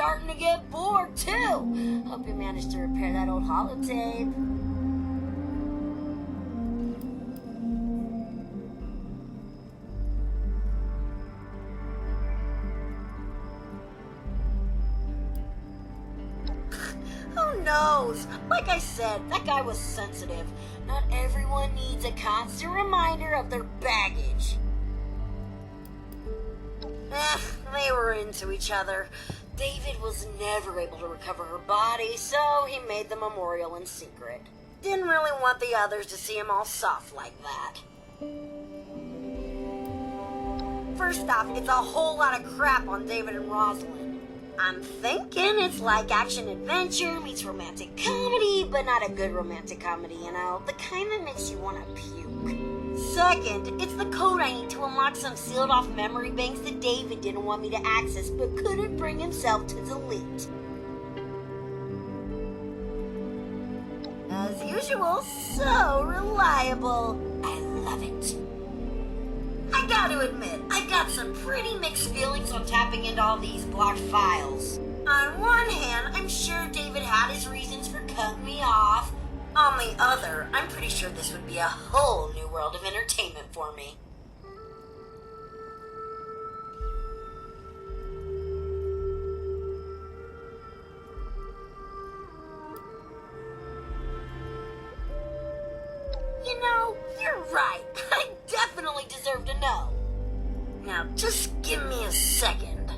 starting to get bored, too. Hope you managed to repair that old holotape. Who knows? Like I said, that guy was sensitive. Not everyone needs a constant reminder of their baggage. They were into each other. David was never able to recover her body, so he made the memorial in secret. Didn't really want the others to see him all soft like that. First off, it's a whole lot of crap on David and Rosalind. I'm thinking it's like action-adventure meets romantic comedy, but not a good romantic comedy, you know? The kind that makes you want to puke. Second, it's the code I need to unlock some sealed-off memory banks that David didn't want me to access, but couldn't bring himself to delete. As usual, so reliable. I love it. I gotta admit, I've got some pretty mixed feelings on tapping into all these blocked files. On one hand, I'm sure David had his reasons for cutting me off. On the other, I'm pretty sure this would be a whole new world of entertainment for me. You know, you're right. I definitely deserve to know. Now, just give me a second.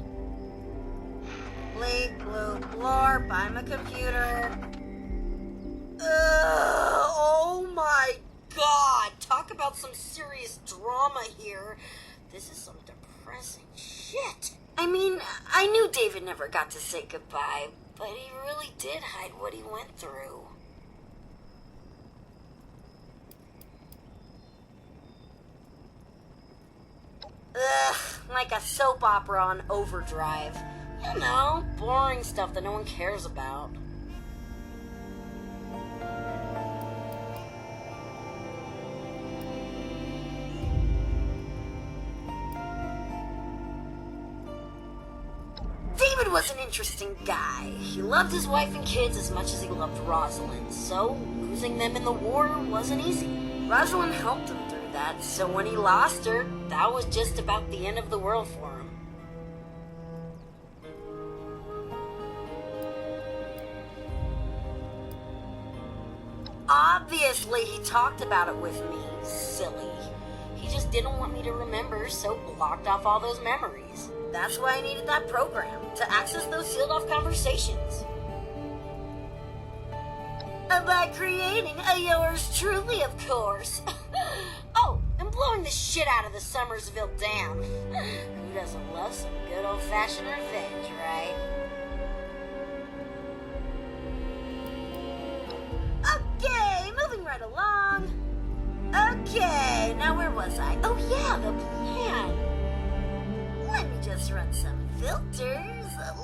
Bleep, bloop, blorp, I'm a computer. Oh my god! Talk about some serious drama here. This is some depressing shit. I mean, I knew David never got to say goodbye, but he really did hide what he went through. Like a soap opera on overdrive. You know, boring stuff that no one cares about. David was an interesting guy. He loved his wife and kids as much as he loved Rosalind, so losing them in the war wasn't easy. Rosalind helped him through that, so when he lost her, that was just about the end of the world for him. Obviously, he talked about it with me. Silly. He just didn't want me to remember, so blocked off all those memories. That's why I needed that program, to access those sealed-off conversations. By creating a yours truly, of course. Oh, and blowing the shit out of the Summersville Dam. Who doesn't love some good old-fashioned revenge, right? Okay, moving right along. Okay, now where was I? Oh yeah, the plan. Let me just run some filters, a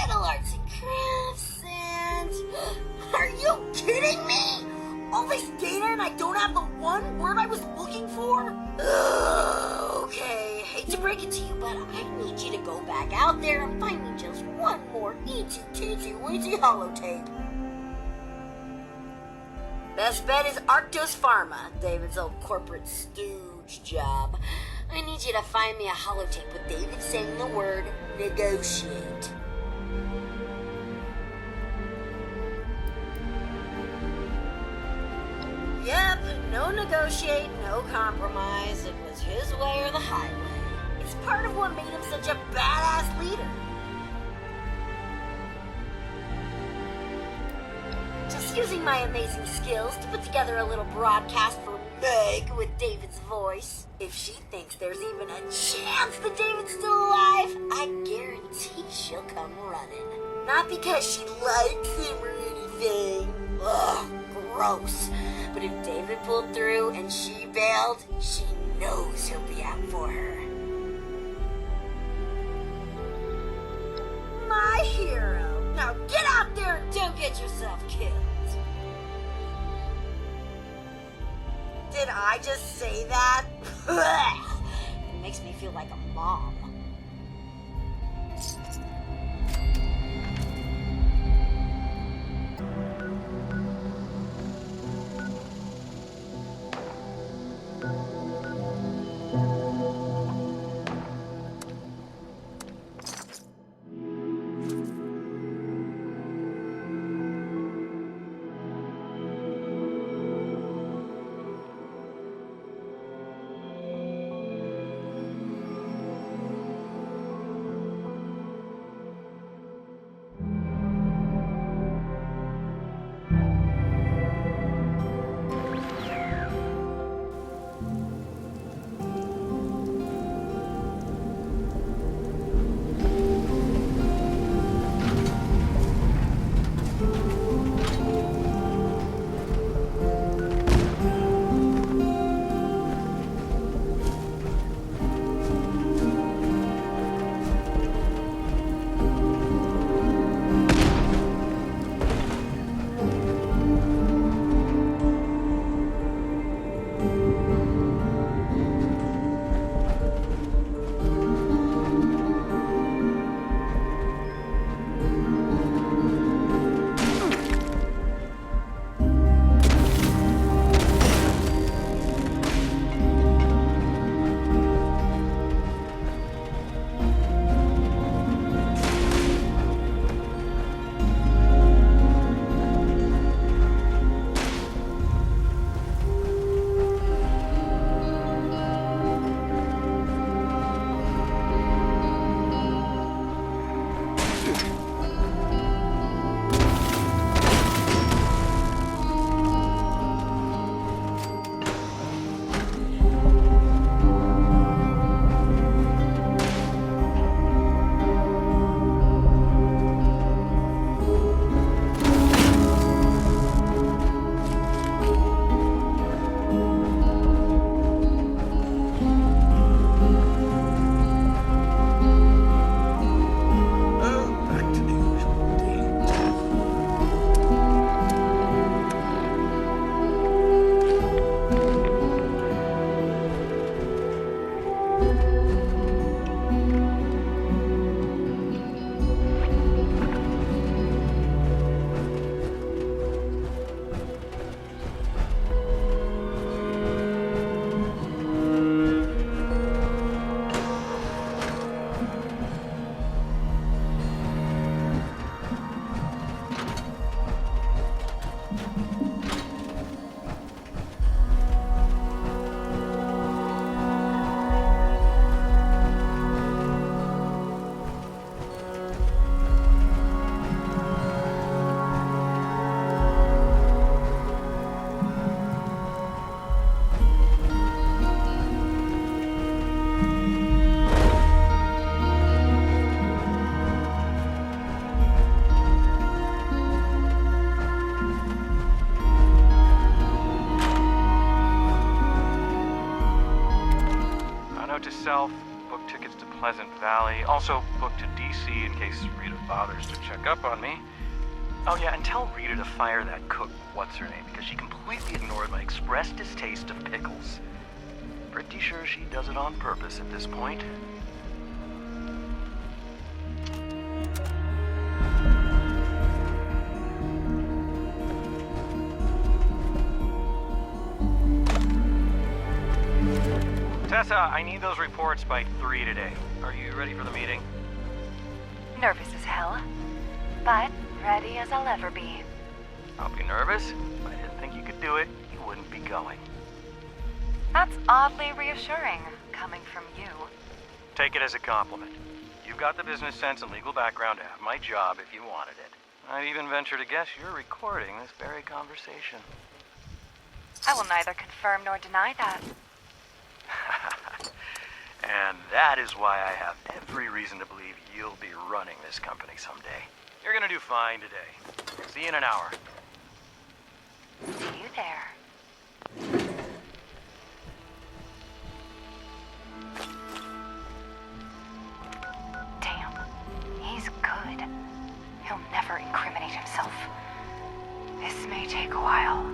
little arts and crafts, and... Are you kidding me? All this data and I don't have the one word I was looking for? Okay, hate to break it to you, but I need you to go back out there and find me just one more itsy-titsy-weensy holotape. Best bet is Arctos Pharma, David's old corporate stooge job. I need you to find me a holotape with David saying the word negotiate. Yep, no negotiate, no compromise. It was his way or the highway. It's part of what made him such a badass leader. Just using my amazing skills to put together a little broadcast for Meg with David's voice. If she thinks there's even a chance that David's still alive, I guarantee she'll come running. Not because she likes him or anything. Ugh, gross. But if David pulled through and she bailed, she knows he'll be out for her. My hero. Now get out there and don't get yourself killed. Did I just say that? It makes me feel like a mom. myself, book tickets to Pleasant Valley, also book to DC in case Rita bothers to check up on me. Oh yeah, and tell Rita to fire that cook, what's her name, because she completely ignored my express distaste of pickles. Pretty sure she does it on purpose at this point. Tessa, I need those reports by 3 today. Are you ready for the meeting? Nervous as hell, but ready as I'll ever be. I'll be nervous. If I didn't think you could do it, you wouldn't be going. That's oddly reassuring, coming from you. Take it as a compliment. You've got the business sense and legal background to have my job if you wanted it. I'd even venture to guess you're recording this very conversation. I will neither confirm nor deny that. And that is why I have every reason to believe you'll be running this company someday. You're gonna do fine today. See you in an hour. See you there. Damn, he's good. He'll never incriminate himself. This may take a while.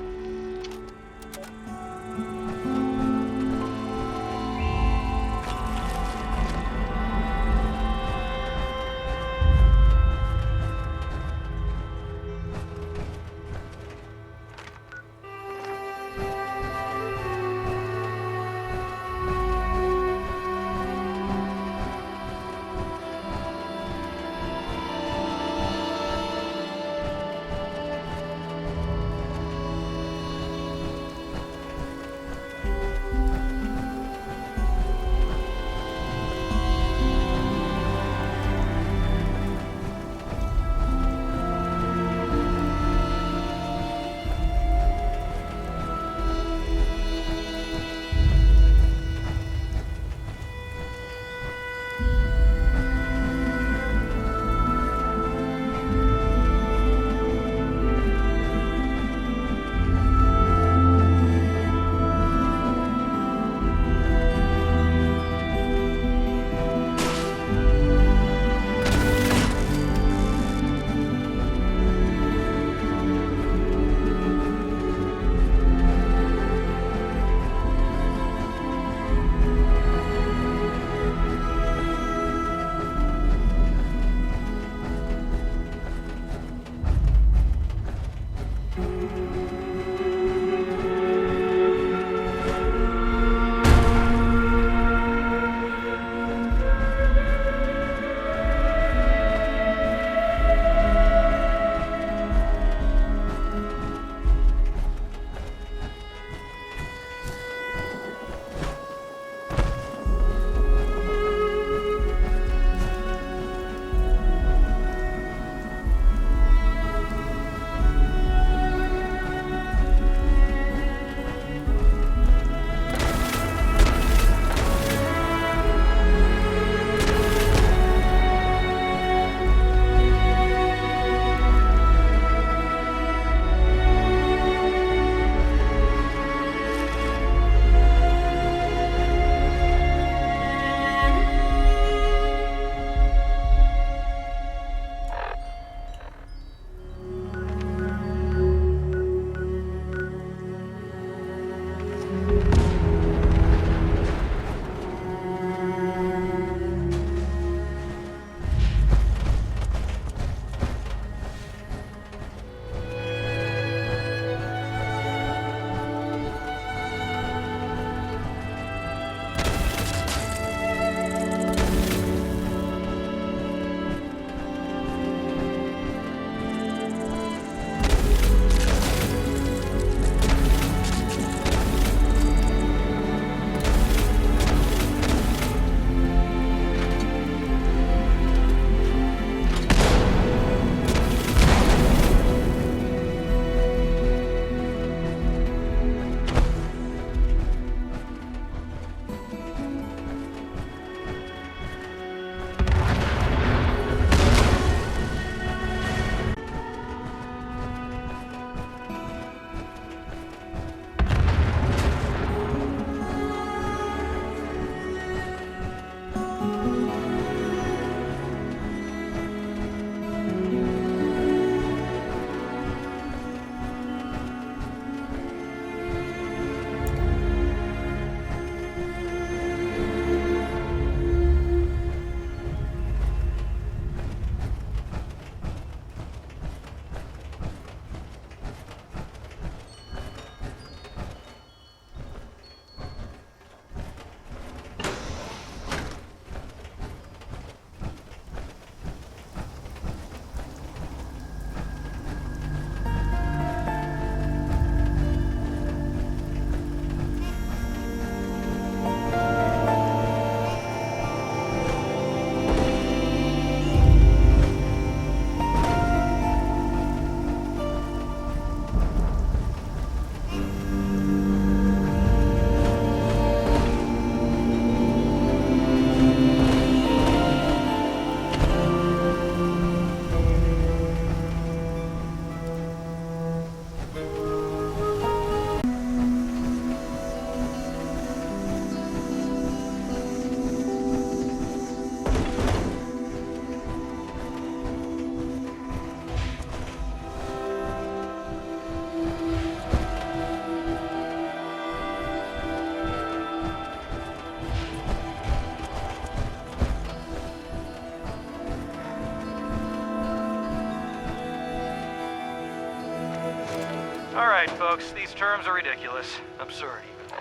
right, folks. These terms are ridiculous. Absurd, even.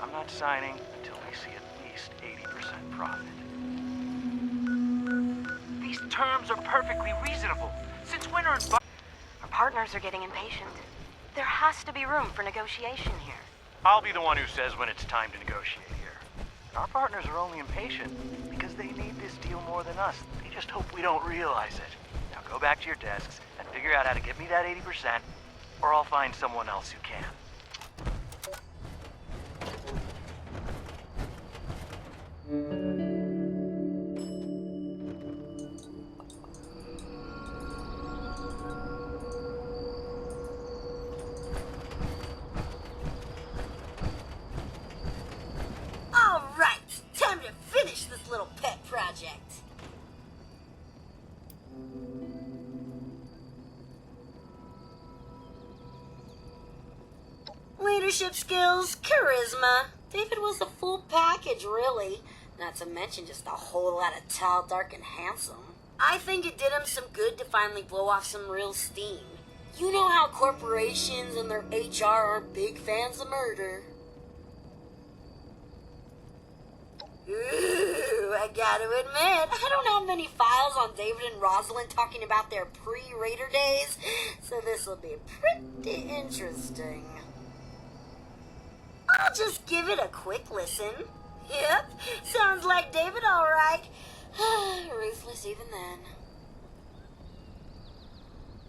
I'm not signing until we see at least 80% profit. These terms are perfectly reasonable. Since when are Our partners are getting impatient. There has to be room for negotiation here. I'll be the one who says when it's time to negotiate here. Our partners are only impatient because they need this deal more than us. They just hope we don't realize it. Now go back to your desks and figure out how to get me that 80%, or I'll find someone else who can. Alright, time to finish this little pet project. Leadership skills, charisma. David was the full package, really. Not to mention just a whole lot of tall, dark, and handsome. I think it did him some good to finally blow off some real steam. You know how corporations and their HR are big fans of murder. Ooh, I gotta admit, I don't have many files on David and Rosalind talking about their pre-Raider days, so this'll be pretty interesting. I'll just give it a quick listen. Yep, sounds like David alright. Ruthless even then.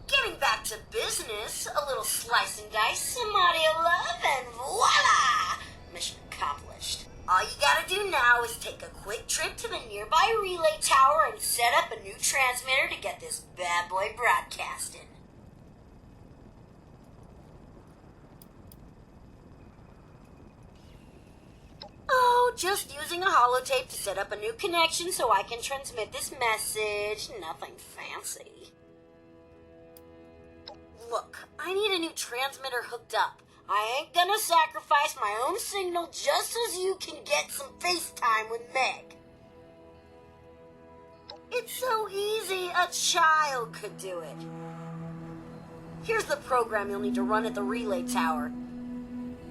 Getting back to business, a little slice and dice, some audio love, and voila! Mission accomplished. All you gotta do now is take a quick trip to the nearby relay tower and set up a new transmitter to get this bad boy broadcasting. Oh, just using a holotape to set up a new connection so I can transmit this message. Nothing fancy. Look, I need a new transmitter hooked up. I ain't gonna sacrifice my own signal just so you can get some FaceTime with Meg. It's so easy, a child could do it. Here's the program you'll need to run at the relay tower.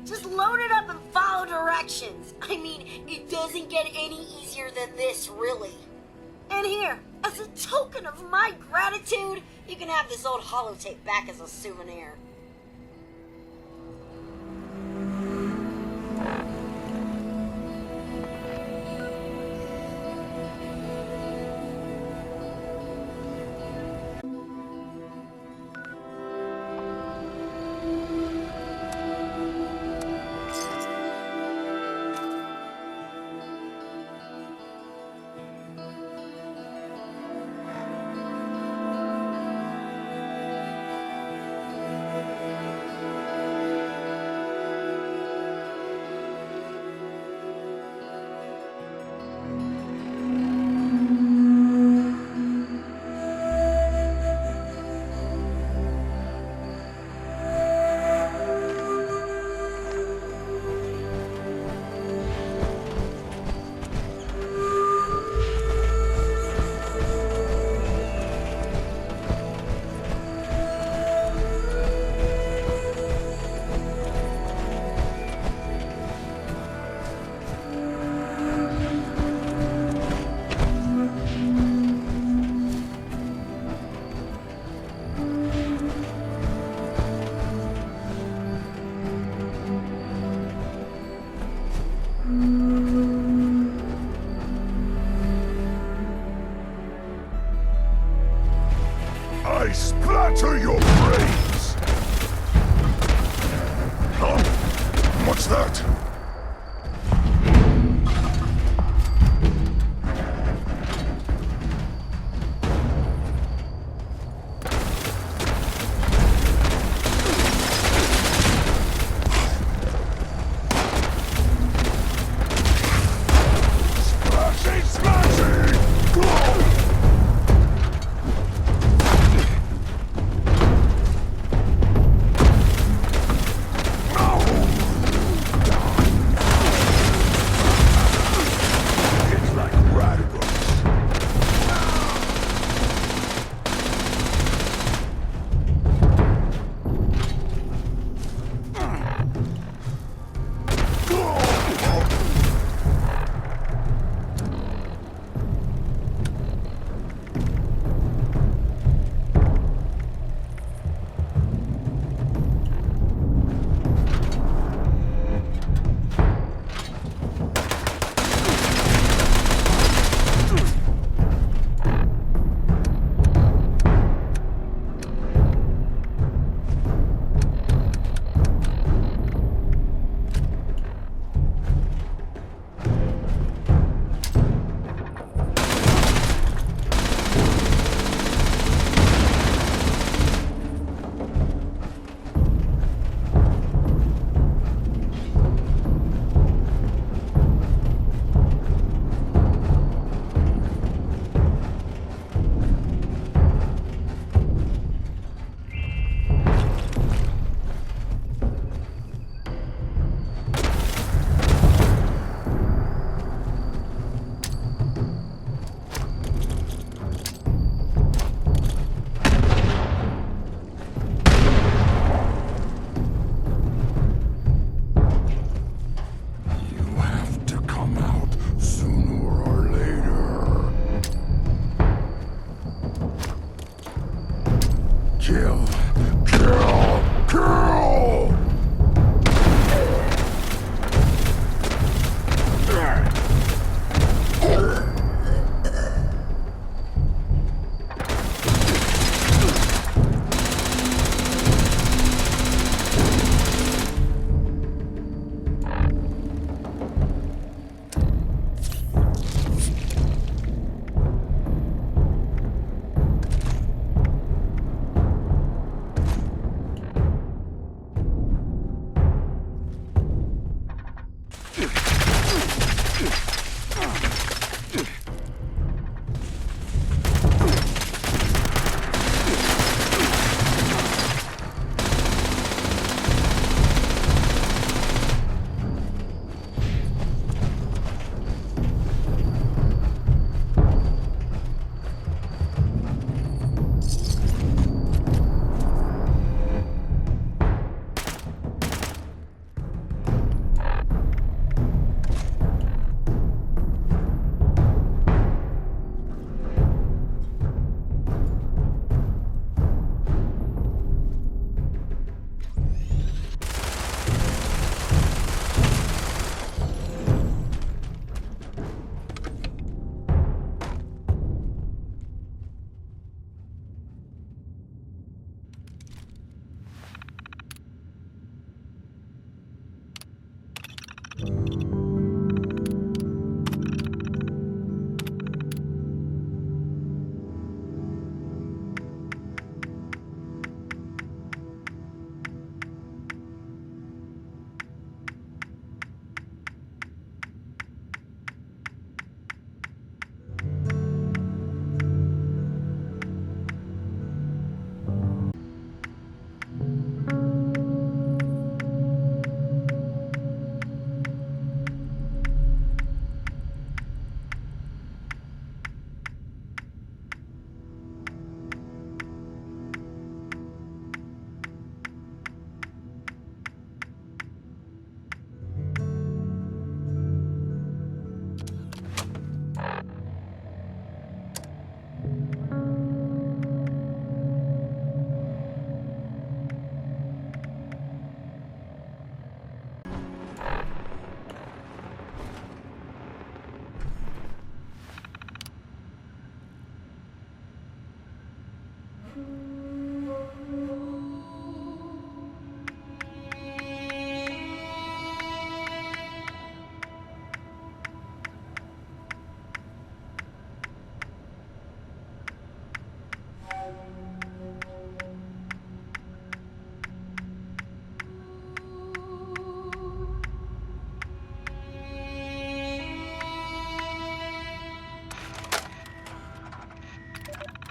Just load it up and follow directions. I mean, it doesn't get any easier than this, really. And here, as a token of my gratitude, you can have this old holotape back as a souvenir. I splatter your brains! Huh? What's that? Splashy, splashy! Go! No!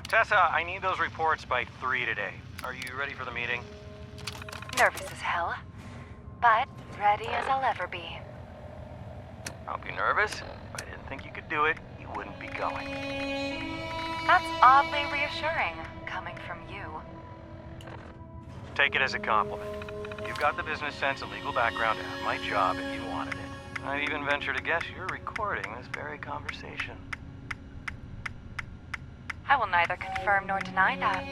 Tessa, I need those reports by 3 today. Are you ready for the meeting? Nervous as hell, but ready as I'll ever be. I'll be nervous. If I didn't think you could do it, you wouldn't be going. That's oddly reassuring, coming from you. Take it as a compliment. You've got the business sense and legal background to have my job if you wanted it. I'd even venture to guess you're recording this very conversation. I will neither confirm nor deny that.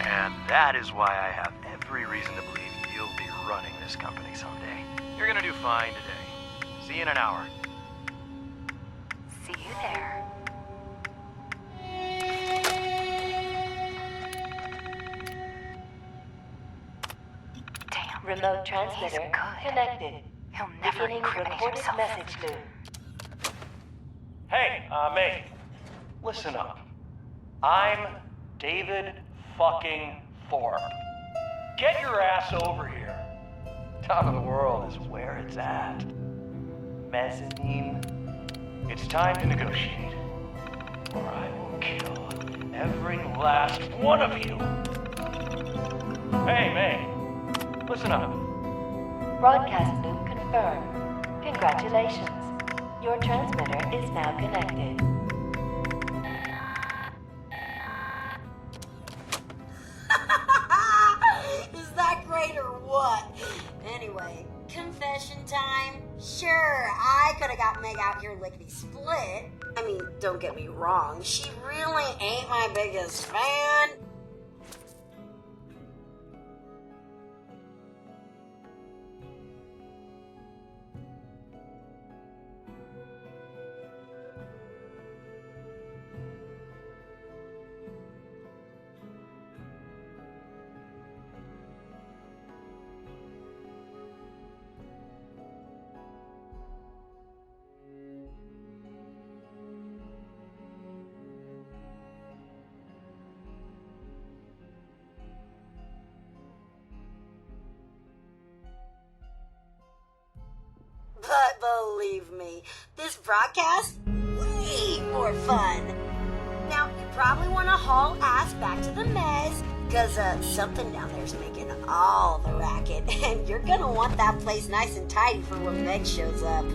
And that is why I have every reason to believe you'll be running this company someday. You're gonna do fine today. See you in an hour. See you there. Damn. Remote transmitter He's good. connected. He'll never Beginning incriminate recorded himself. message loop. Hey, May. Listen up. I'm David fucking Thorpe. Get your ass over here. Top of the world is where it's at. Mezzanine. It's time to negotiate. Or I will kill every last one of you. Hey, May. Listen up. Broadcast loop confirmed. Congratulations. Your transmitter is now connected. Is that great or what? Anyway, confession time. Sure, I could have got Meg out here lickety-split. I mean, don't get me wrong, she really ain't my biggest fan. But believe me, this broadcast, way more fun. Now, you probably want to haul ass back to the mez, because something down there's making all the racket, and you're gonna want that place nice and tidy for when Meg shows up.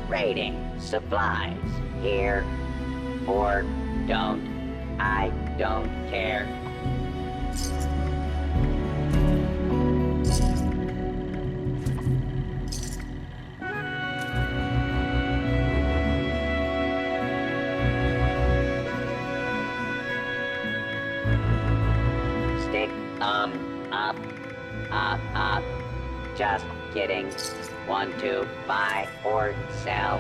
Rating supplies here or don't. I don't care. Just kidding. Want to buy or sell?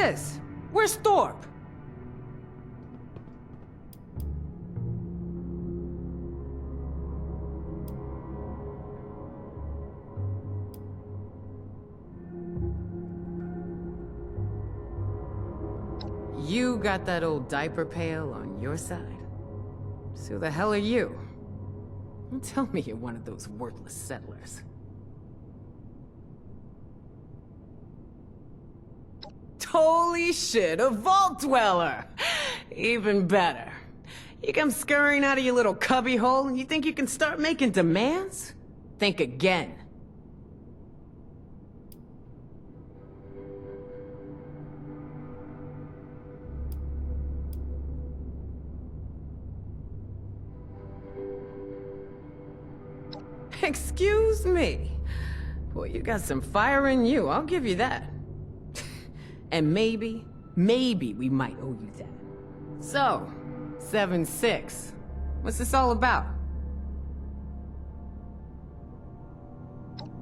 is? Where's Thorpe? You got that old diaper pail on your side? So who the hell are you? Don't tell me you're one of those worthless settlers. Holy shit, a vault dweller! Even better. You come scurrying out of your little cubbyhole and you think you can start making demands? Think again. Excuse me. Boy, you got some fire in you, I'll give you that. And maybe we might owe you that. So, 7-6. What's this all about?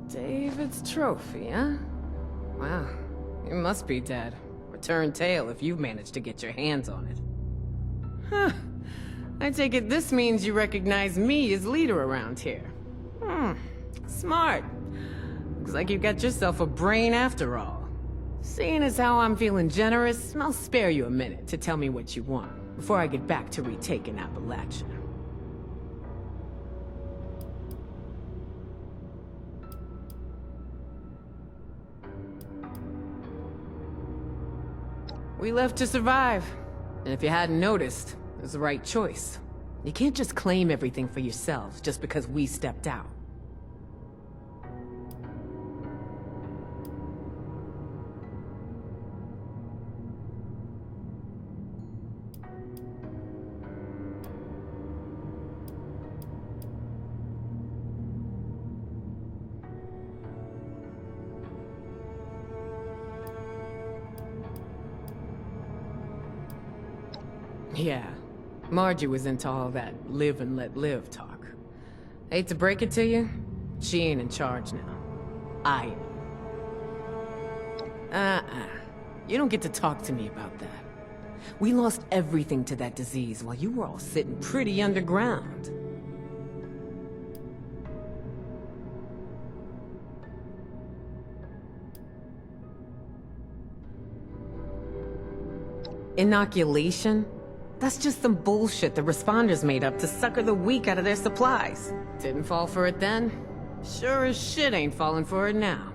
David's trophy, huh? Wow, you must be dead. Return tale if you've managed to get your hands on it. Huh. I take it this means you recognize me as leader around here. Smart. Looks like you got yourself a brain after all. Seeing as how I'm feeling generous, I'll spare you a minute to tell me what you want, before I get back to retaking Appalachia. We left to survive. And if you hadn't noticed, it was the right choice. You can't just claim everything for yourselves just because we stepped out. Yeah, Margie was into all that live and let live talk. Hate to break it to you, she ain't in charge now. I am. You don't get to talk to me about that. We lost everything to that disease while you were all sitting pretty underground. Inoculation? That's just some bullshit the responders made up to sucker the weak out of their supplies. Didn't fall for it then? Sure as shit ain't falling for it now.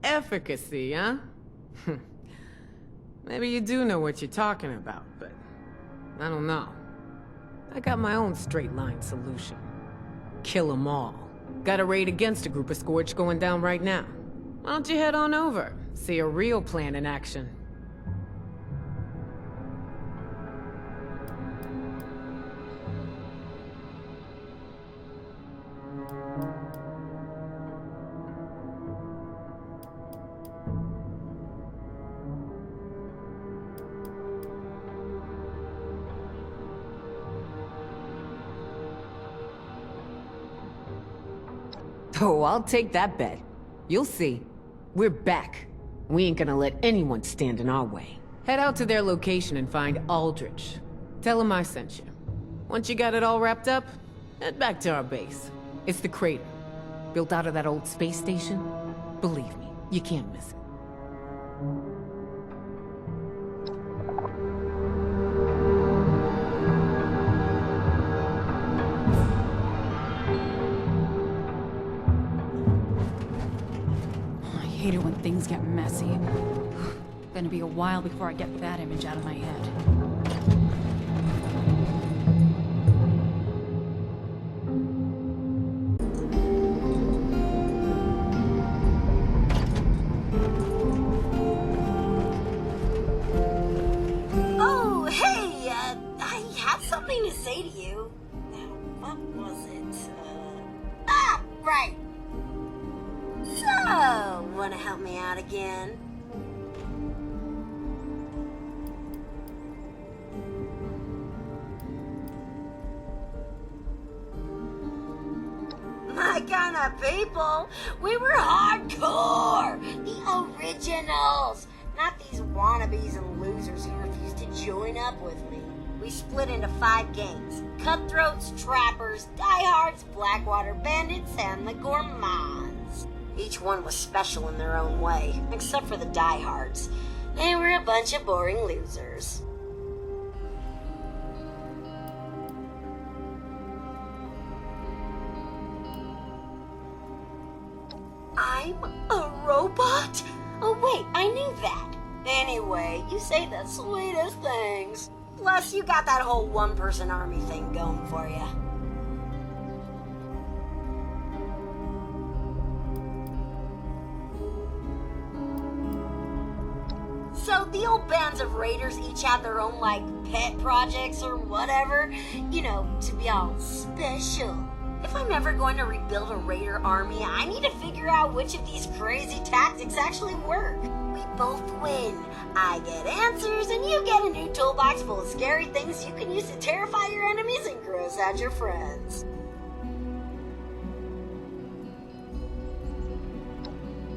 Efficacy, huh? Maybe you do know what you're talking about, but I don't know. I got my own straight-line solution. Kill 'em all. Got a raid against a group of Scorch going down right now. Why don't you head on over, see a real plan in action? Oh, I'll take that bet. You'll see. We're back. We ain't gonna let anyone stand in our way. Head out to their location and find Aldrich. Tell him I sent you. Once you got it all wrapped up, head back to our base. It's the crater. Built out of that old space station. Believe me, you can't miss it. I hate it when things get messy. Gonna be a while before I get that image out of my head. Oh, hey, I had something to say to you. Now, what was it? Right. So, wanna help me out again? My kind of people. We were hardcore. The originals. Not these wannabes and losers who refuse to join up with me. We split into 5 gangs. Cutthroats, trappers, diehards, Blackwater bandits, and the gourmands. Each one was special in their own way, except for the diehards. They were a bunch of boring losers. I'm a robot? Oh wait, I knew that. Anyway, you say the sweetest things. Plus, you got that whole one-person army thing going for you. So the old bands of raiders each had their own, like, pet projects or whatever, you know, to be all special. If I'm ever going to rebuild a raider army, I need to figure out which of these crazy tactics actually work. We both win. I get answers, and you get a new toolbox full of scary things you can use to terrify your enemies and gross out your friends.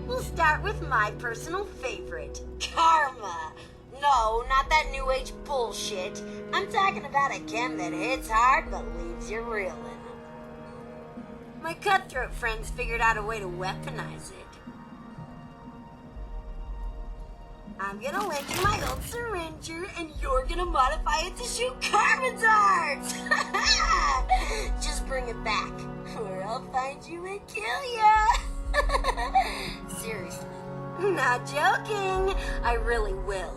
We'll start with my personal favorite, Karma. No, not that new age bullshit. I'm talking about a chem that hits hard but leaves you reeling. My cutthroat friends figured out a way to weaponize it. I'm gonna lend you my old syringer, and you're gonna modify it to shoot carbon darts! Just bring it back, or I'll find you and kill ya! Seriously. Not joking. I really will.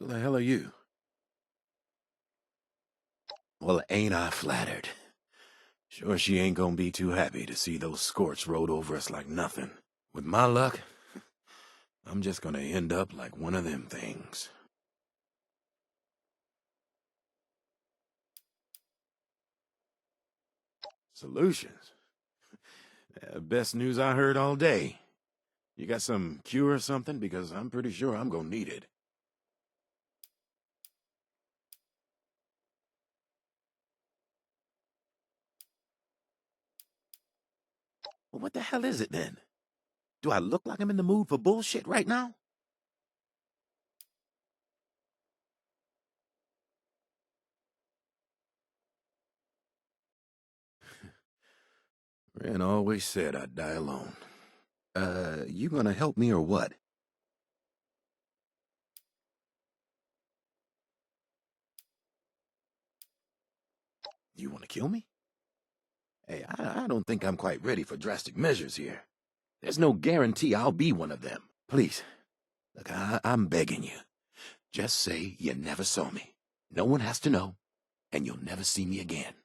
Who the hell are you? Well, ain't I flattered. Sure she ain't gonna be too happy to see those scorch rode over us like nothing. With my luck, I'm just gonna end up like one of them things. Solutions? Best news I heard all day. You got some cure or something? Because I'm pretty sure I'm gonna need it. Well, what the hell is it then? Do I look like I'm in the mood for bullshit right now? Ren always said I'd die alone. You gonna help me or what? You wanna kill me? Hey, I don't think I'm quite ready for drastic measures here. There's no guarantee I'll be one of them. Please, look, I'm begging you. Just say you never saw me. No one has to know, and you'll never see me again.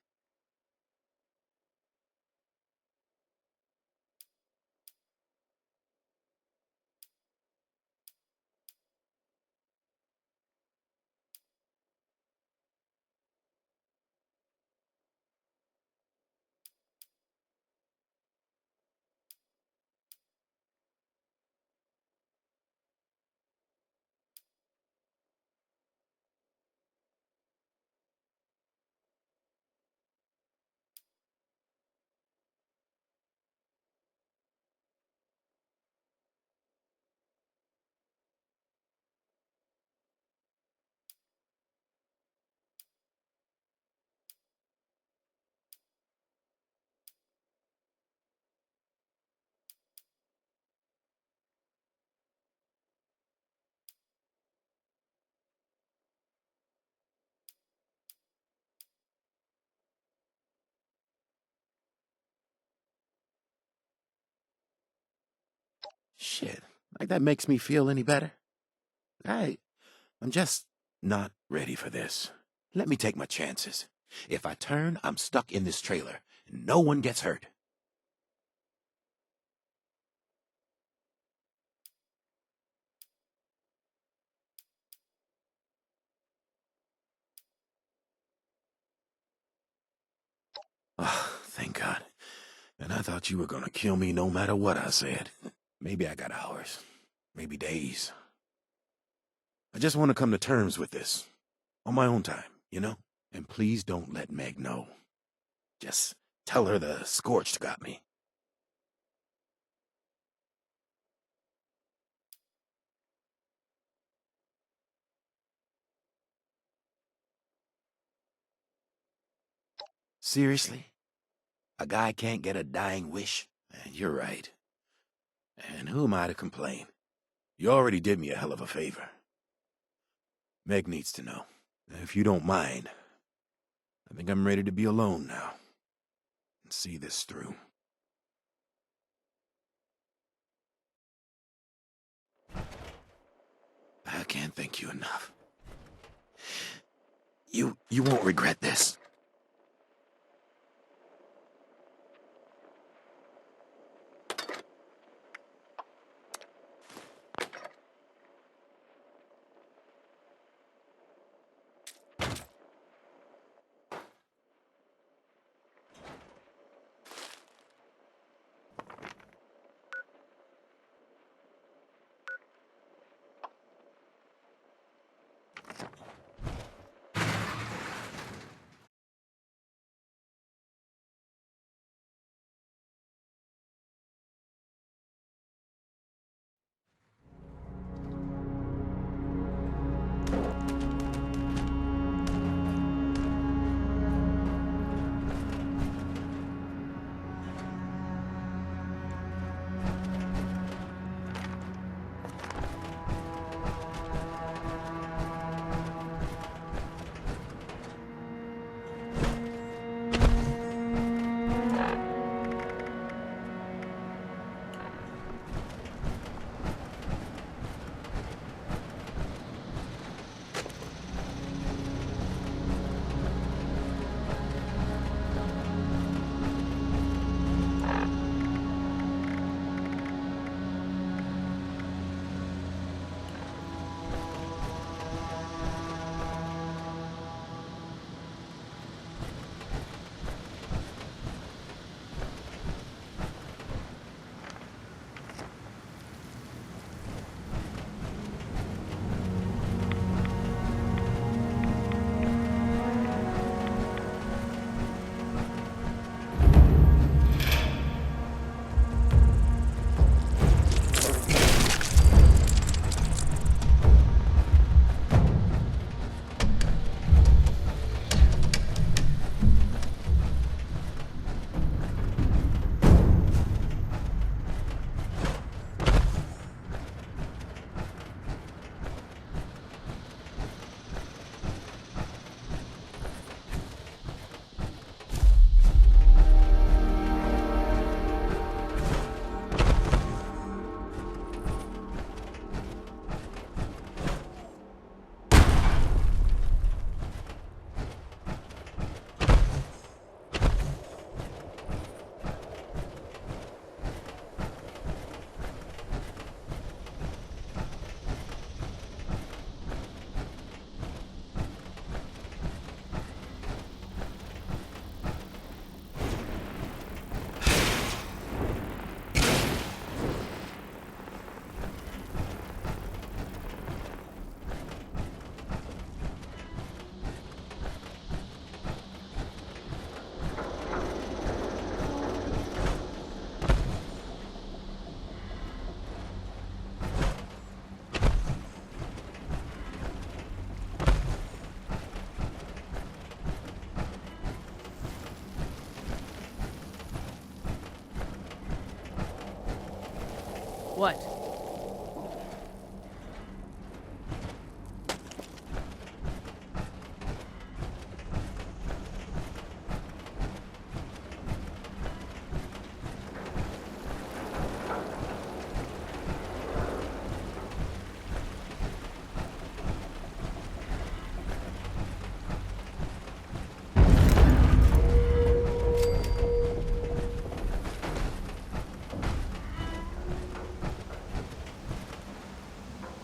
Shit, like that makes me feel any better? I'm just not ready for this. Let me take my chances. If I turn, I'm stuck in this trailer. No one gets hurt. Oh, thank God. And I thought you were gonna kill me no matter what I said. Maybe I got hours. Maybe days. I just want to come to terms with this. On my own time, you know? And please don't let Meg know. Just tell her the Scorched got me. Seriously? A guy can't get a dying wish? And you're right. And who am I to complain? You already did me a hell of a favor. Meg needs to know. If you don't mind, I think I'm ready to be alone now. And see this through. I can't thank you enough. You won't regret this. What?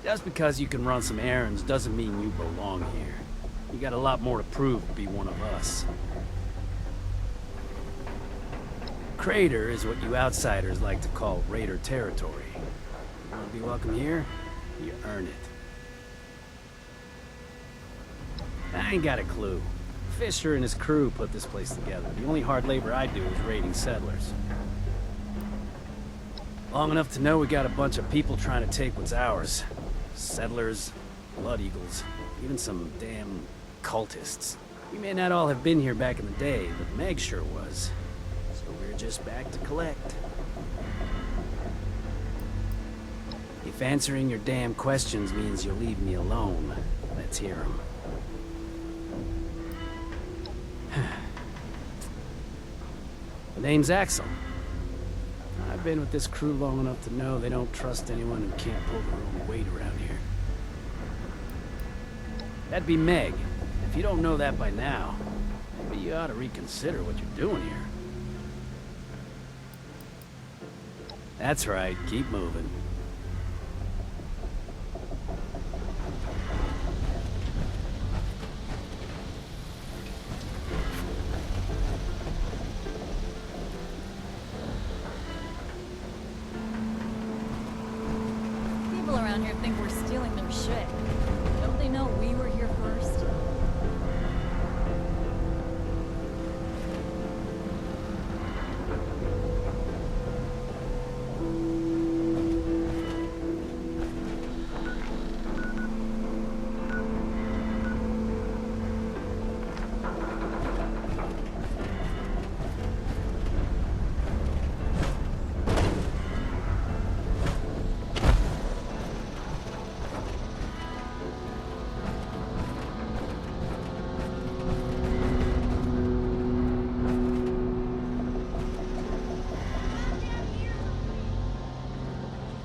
Just because you can run some errands doesn't mean you belong here. You got a lot more to prove to be one of us. Crater is what you outsiders like to call Raider territory. You want to be welcome here? You earn it. I ain't got a clue. Fisher and his crew put this place together. The only hard labor I do is raiding settlers. Long enough to know we got a bunch of people trying to take what's ours. Settlers, blood eagles, even some damn cultists. We may not all have been here back in the day, but Meg sure was. So we're just back to collect. If answering your damn questions means you'll leave me alone, let's hear them. The name's Axel. I've been with this crew long enough to know they don't trust anyone who can't pull their own weight around here. That'd be Meg. If you don't know that by now, maybe you ought to reconsider what you're doing here. That's right, keep moving. People around here think we're stealing their shit. Don't they know we were here first?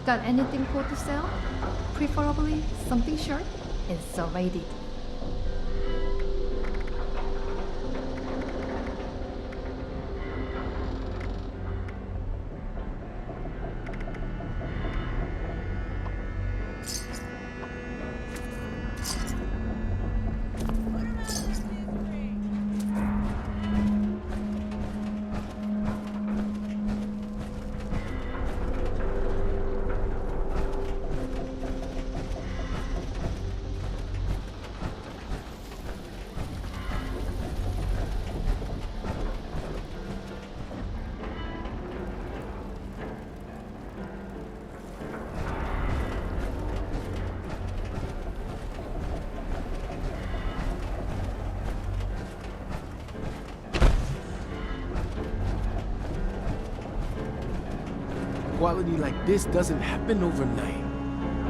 Got anything cool to sell? Preferably something short and serrated. Quality like this doesn't happen overnight.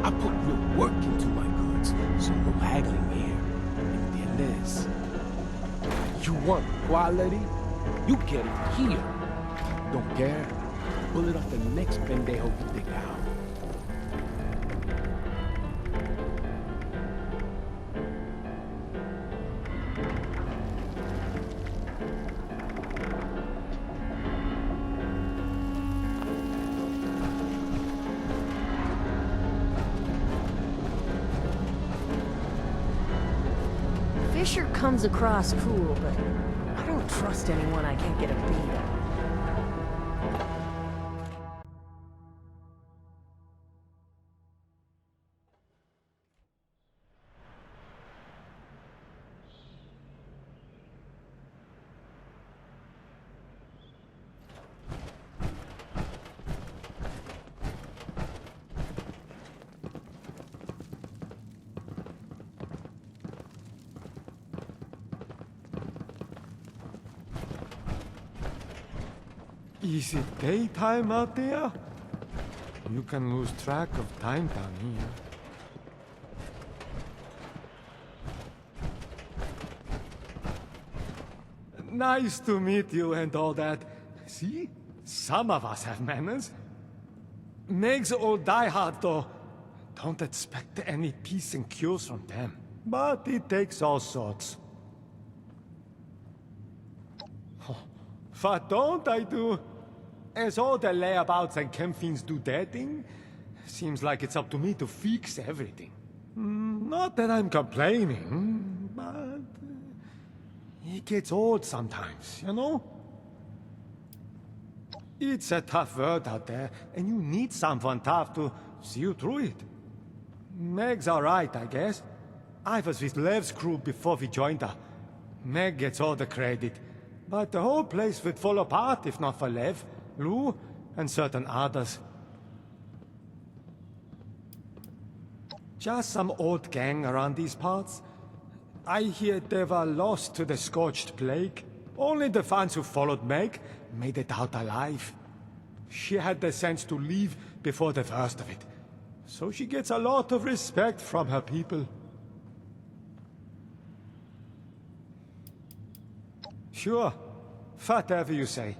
I put real work into my goods, so no haggling here. ¿Entiendes? You want quality? You get it here. Don't care? Pull it off the next pendejo you dig out. Fisher comes across cool, but I don't trust anyone I can't get a beat on. Is it daytime out there? You can lose track of time down here. Nice to meet you and all that. See? Some of us have manners. Meg's old diehard, though. Don't expect any peace and cures from them. But it takes all sorts. Oh, what don't I do? As all the layabouts and campfiends do their thing, seems like it's up to me to fix everything. Not that I'm complaining, but it gets old sometimes, you know? It's a tough world out there, and you need someone tough to see you through it. Meg's alright, I guess. I was with Lev's crew before we joined her. Meg gets all the credit, but the whole place would fall apart if not for Lev, Lou, and certain others. Just some old gang around these parts. I hear they were lost to the Scorched Plague. Only the fans who followed Meg made it out alive. She had the sense to leave before the worst of it. So she gets a lot of respect from her people. Sure. Whatever you say.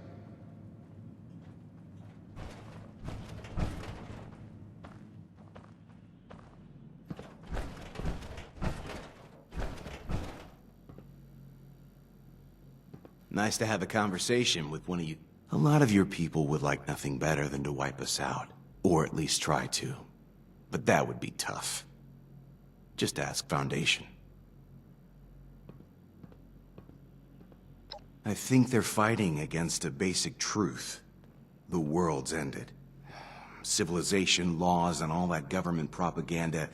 Nice to have a conversation with one of you. A lot of your people would like nothing better than to wipe us out. Or at least try to. But that would be tough. Just ask Foundation. I think they're fighting against a basic truth. The world's ended. Civilization, laws, and all that government propaganda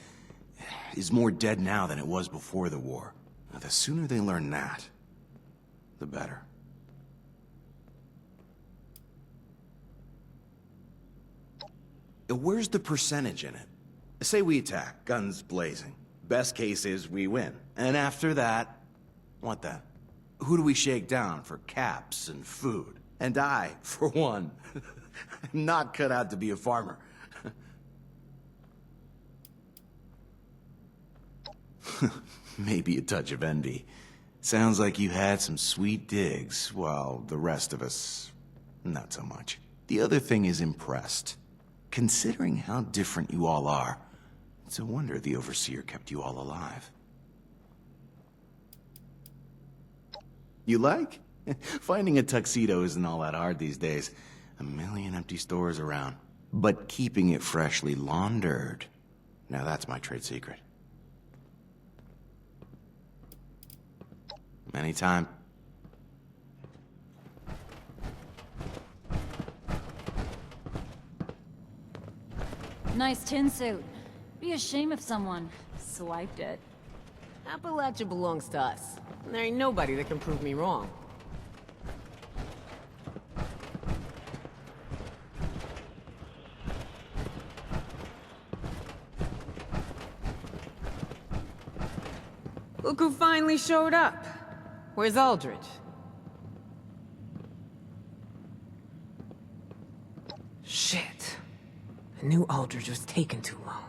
is more dead now than it was before the war. Now, the sooner they learn that, the better. Where's the percentage in it? Say we attack, guns blazing. Best case is we win. And after that, what then? Who do we shake down for caps and food? And I, for one, am not cut out to be a farmer. Maybe a touch of envy. Sounds like you had some sweet digs, while the rest of us, not so much. The other thing is impressed. Considering how different you all are, it's a wonder the Overseer kept you all alive. You like? Finding a tuxedo isn't all that hard these days. A million empty stores around. But keeping it freshly laundered, now that's my trade secret. Anytime. Nice tin suit. Be a shame if someone swiped it. Appalachia belongs to us. There ain't nobody that can prove me wrong. Look who finally showed up. Where's Aldridge? Shit. I knew Aldridge was taking too long.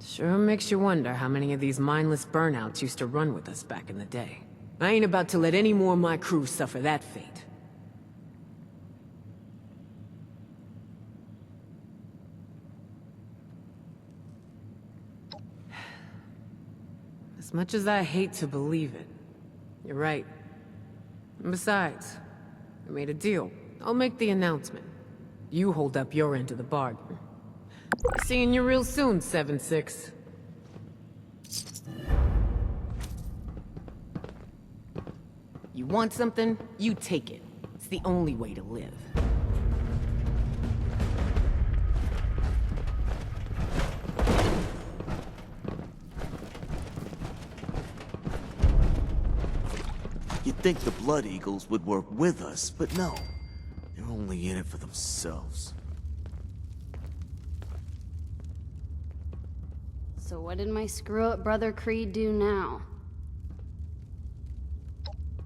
Sure makes you wonder how many of these mindless burnouts used to run with us back in the day. I ain't about to let any more of my crew suffer that fate. As much as I hate to believe it, you're right. And besides, I made a deal. I'll make the announcement. You hold up your end of the bargain. Seeing you real soon, 7-6. You want something? You take it. It's the only way to live. think the Blood Eagles would work with us, but no. They're only in it for themselves. So what did my screw-up brother Creed do now?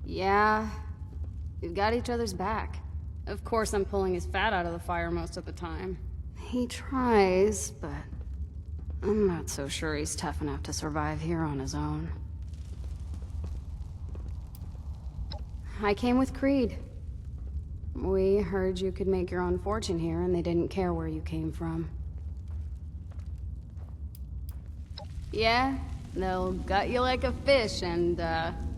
Yeah, we've got each other's back. Of course I'm pulling his fat out of the fire most of the time. He tries, but I'm not so sure he's tough enough to survive here on his own. I came with Creed. We heard you could make your own fortune here, and they didn't care where you came from. Yeah, they'll gut you like a fish and,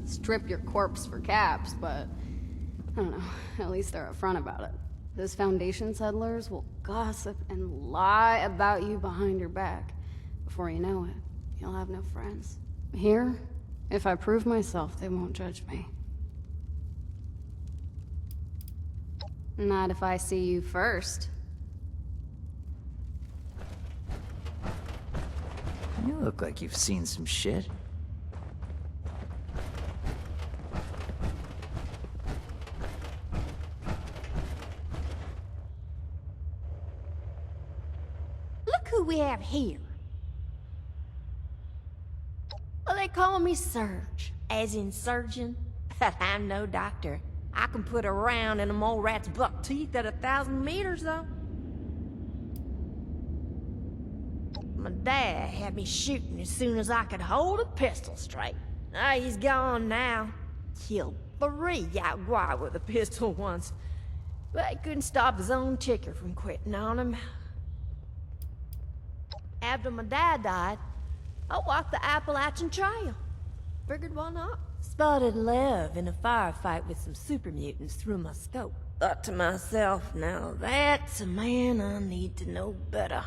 strip your corpse for caps, but I don't know, at least they're upfront about it. Those Foundation settlers will gossip and lie about you behind your back. Before you know it, you'll have no friends. Here, if I prove myself, they won't judge me. Not if I see you first. You look like you've seen some shit. Look who we have here. Well, they call me Surge, as in surgeon, but I'm no doctor. I can put a round in a mole rat's buck teeth at 1,000 meters, though. My dad had me shooting as soon as I could hold a pistol straight. He's gone now. Killed 3 Yaguar with a pistol once, but he couldn't stop his own ticker from quitting on him. After my dad died, I walked the Appalachian Trail. Figured why not? Spotted Lev in a firefight with some super mutants through my scope. Thought to myself, now that's a man I need to know better.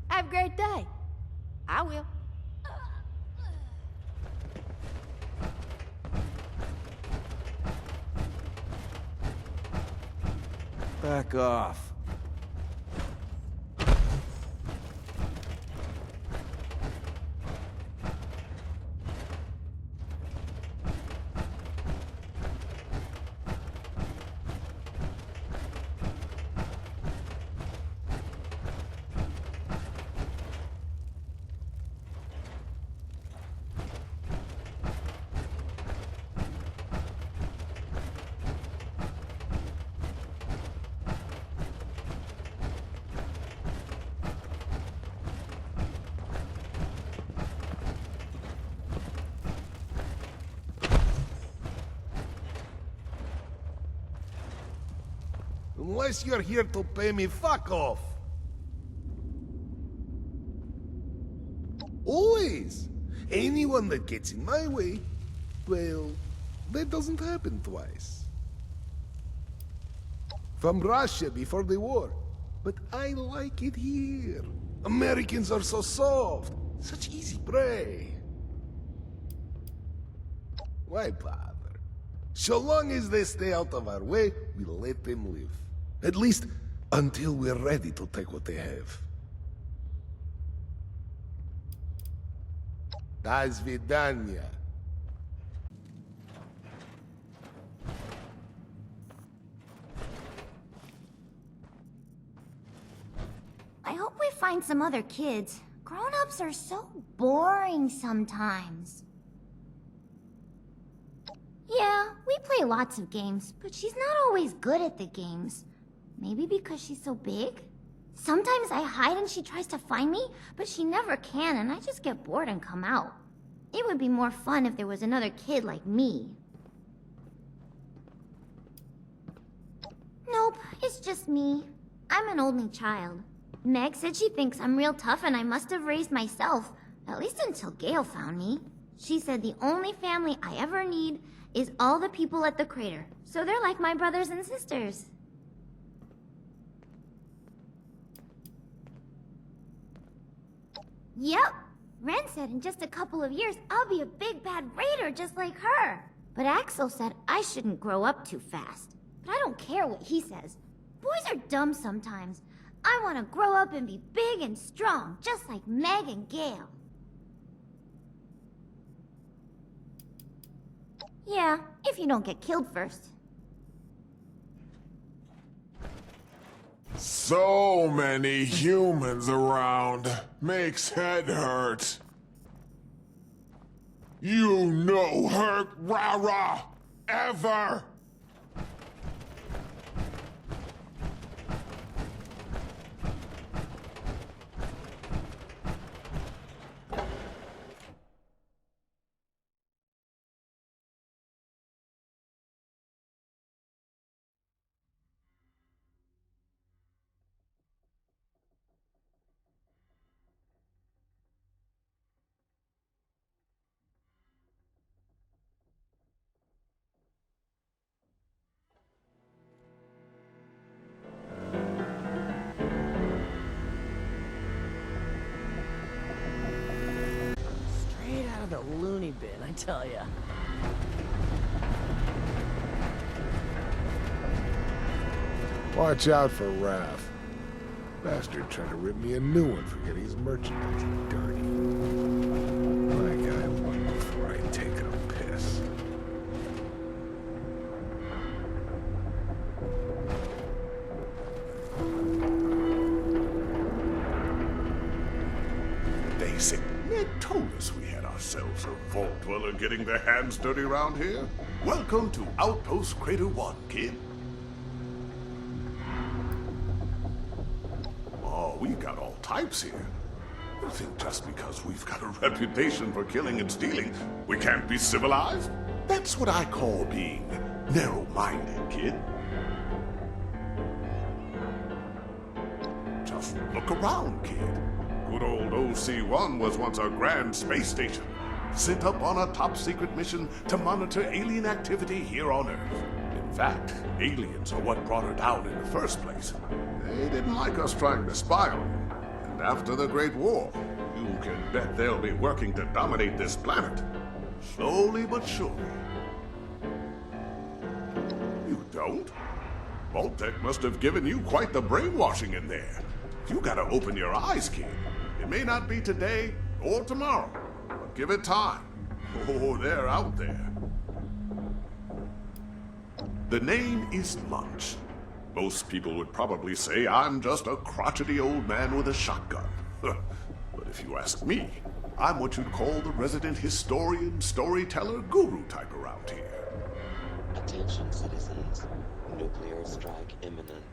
Have a great day. I will. Back off. Unless you're here to pay me, fuck off! Always! Anyone that gets in my way, well, that doesn't happen twice. From Russia before the war, but I like it here. Americans are so soft, such easy prey. Why bother? So long as they stay out of our way, we'll let them live. At least, until we're ready to take what they have. До свидания. I hope we find some other kids. Grown-ups are so boring sometimes. Yeah, we play lots of games, but she's not always good at the games. Maybe because she's so big? Sometimes I hide and she tries to find me, but she never can, and I just get bored and come out. It would be more fun if there was another kid like me. Nope, it's just me. I'm an only child. Meg said she thinks I'm real tough and I must have raised myself, at least until Gale found me. She said the only family I ever need is all the people at the crater, so they're like my brothers and sisters. Yep. Ren said in just a couple of years, I'll be a big bad raider just like her. But Axel said I shouldn't grow up too fast. But I don't care what he says. Boys are dumb sometimes. I want to grow up and be big and strong, just like Meg and Gale. Yeah, if you don't get killed first. So many humans around. Makes head hurt. You no hurt rah-rah. Ever. Straight out of the loony bin, I tell ya. Watch out for Raph. Bastard tried to rip me a new one for getting his merchandise dirty. My guy won before I take a piss. Basic. Ned told us we had ourselves a vault dweller getting their hands dirty around here. Welcome to Outpost Crater 1, kid. Oh, we got all types here. You think just because we've got a reputation for killing and stealing, we can't be civilized? That's what I call being narrow-minded, kid. Just look around, kid. Good old OC-1 was once a grand space station, sent up on a top-secret mission to monitor alien activity here on Earth. In fact, aliens are what brought her down in the first place. They didn't like us trying to spy on them. And after the Great War, you can bet they'll be working to dominate this planet. Slowly but surely. You don't? Vault-Tec must have given you quite the brainwashing in there. You gotta open your eyes, kid. It may not be today or tomorrow, but give it time. Oh, they're out there. The name is Munch. Most people would probably say I'm just a crotchety old man with a shotgun. But if you ask me, I'm what you'd call the resident historian, storyteller, guru type around here. Attention, citizens. Nuclear strike imminent.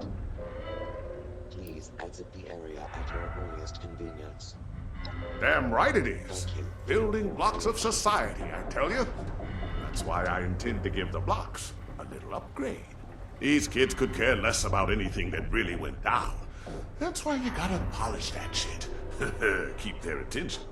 Please exit the area at your earliest convenience. Damn right it is. Building blocks of society, I tell you. That's why I intend to give the blocks a little upgrade. These kids could care less about anything that really went down. That's why you gotta polish that shit. Keep their attention.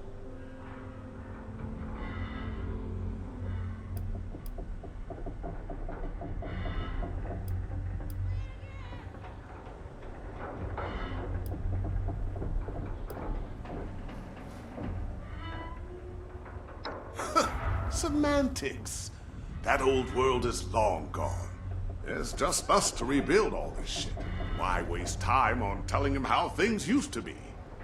Semantics. That old world is long gone. There's just us to rebuild all this shit. Why waste time on telling them how things used to be?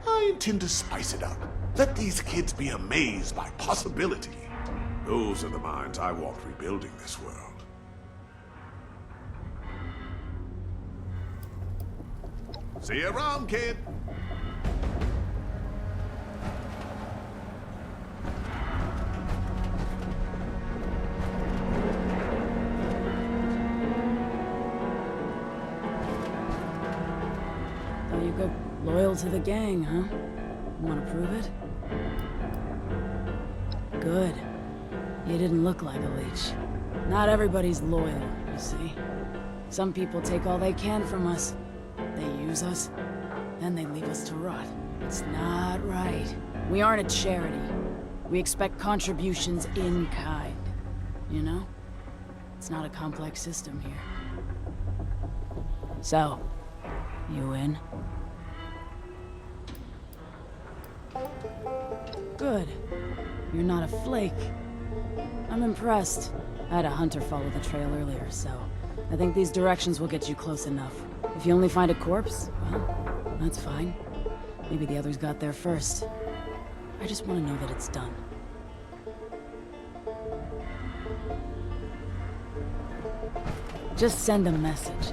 I intend to spice it up. Let these kids be amazed by possibility. Those are the minds I want rebuilding this world. See you around, kid. Loyal to the gang, huh? Want to prove it? Good. You didn't look like a leech. Not everybody's loyal, you see. Some people take all they can from us. They use us, then they leave us to rot. It's not right. We aren't a charity. We expect contributions in kind. You know? It's not a complex system here. So, you in? Good. You're not a flake. I'm impressed. I had a hunter follow the trail earlier, so I think these directions will get you close enough. If you only find a corpse, well, That's fine. Maybe the others got there first. I just want to know that it's done. Just send a message.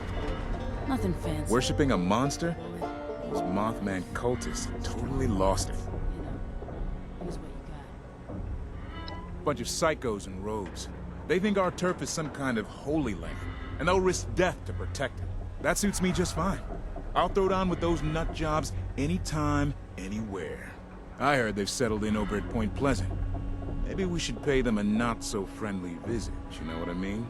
Nothing fancy. Worshipping a monster? Those Mothman cultists totally lost it. Here's what you got. Bunch of psychos in robes. They think our turf is some kind of holy land, and they'll risk death to protect it. That suits me just fine. I'll throw down with those nut jobs anytime, anywhere. I heard they've settled in over at Point Pleasant. Maybe we should pay them a not-so-friendly visit, you know what I mean?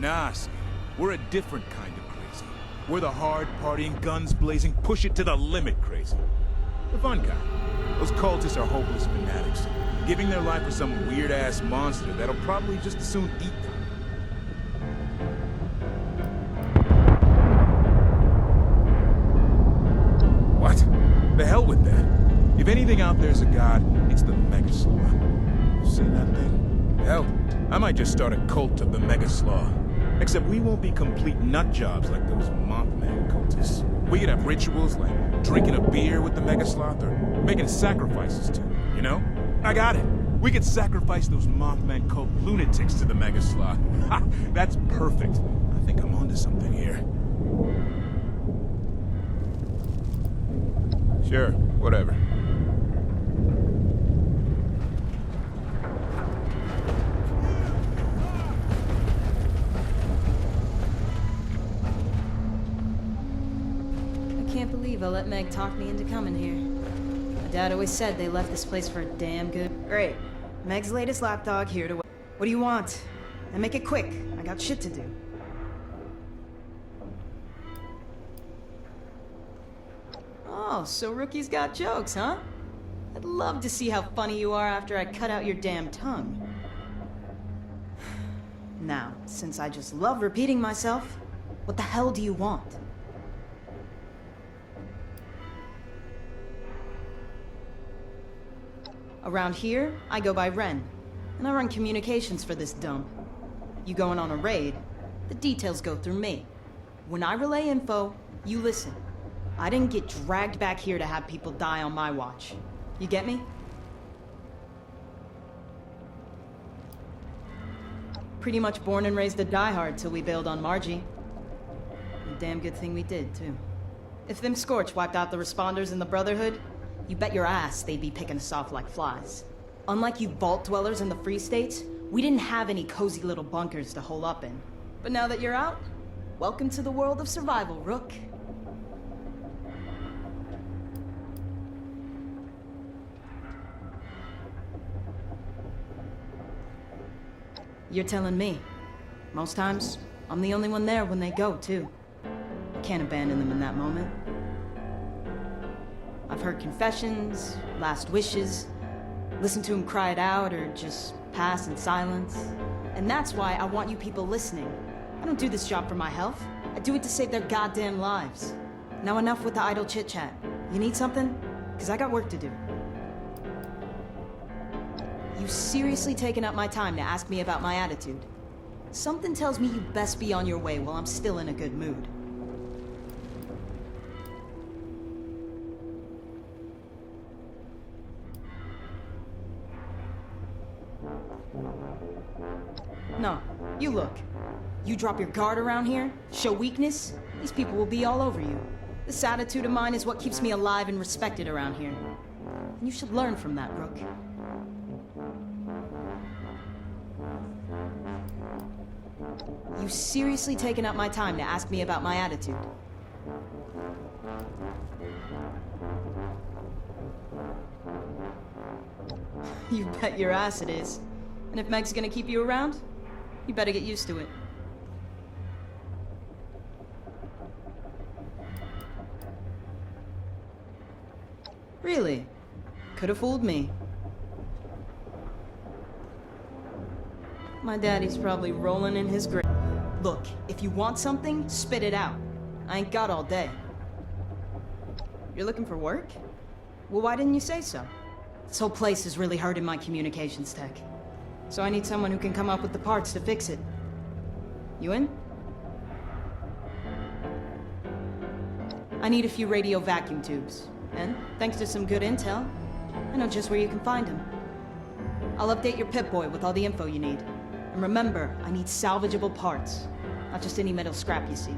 Nah, see, we're a different kind of crazy. We're the hard-partying, guns-blazing, push-it-to-the-limit crazy. The fun kind. Those cultists are hopeless fanatics, giving their life for some weird-ass monster that'll probably just as soon eat them. What? The hell with that. If anything out there's a god, it's the Megasloth. You seen that thing? Hell, I might just start a cult of the Megasloth. Except we won't be complete nut jobs like those Mothman cultists. We could have rituals like drinking a beer with the Megasloth or making sacrifices to him, you know? I got it. We could sacrifice those Mothman cult lunatics to the Megasloth. Ha! That's perfect. I think I'm onto something here. Sure, whatever. I can't believe I let Meg talk me into coming here. My dad always said they left this place for a damn good... Great. Meg's latest lapdog here to... What do you want? And make it quick. I got shit to do. Oh, so Rookie's got jokes, huh? I'd love to see how funny you are after I cut out your damn tongue. Now, since I just love repeating myself, what the hell do you want? Around here, I go by Ren, and I run communications for this dump. You going on a raid, the details go through me. When I relay info, you listen. I didn't get dragged back here to have people die on my watch. You get me? Pretty much born and raised a diehard till we bailed on Margie. A damn good thing we did, too. If them Scorch wiped out the responders in the Brotherhood, you bet your ass they'd be picking us off like flies. Unlike you vault dwellers in the Free States, we didn't have any cozy little bunkers to hole up in. But now that you're out, welcome to the world of survival, Rook. You're telling me. Most times, I'm the only one there when they go, too. I can't abandon them in that moment. I've heard confessions, last wishes, listened to them cry it out, or just pass in silence. And that's why I want you people listening. I don't do this job for my health. I do it to save their goddamn lives. Now enough with the idle chit-chat. You need something? Because I got work to do. You seriously taking up my time to ask me about my attitude? Something tells me you best be on your way while I'm still in a good mood. No, you look. You drop your guard around here, show weakness, these people will be all over you. This attitude of mine is what keeps me alive and respected around here. And you should learn from that, Rook. You seriously taking up my time to ask me about my attitude? You bet your ass it is. And if Meg's gonna keep you around, you better get used to it. Really? Could've fooled me. My daddy's probably rolling in his grave. Look, if you want something, spit it out. I ain't got all day. You're looking for work? Well, why didn't you say so? This whole place is really hurting my communications tech. So I need someone who can come up with the parts to fix it. You in? I need a few radio vacuum tubes. And, thanks to some good intel, I know just where you can find them. I'll update your Pip-Boy with all the info you need. And remember, I need salvageable parts. Not just any metal scrap you see.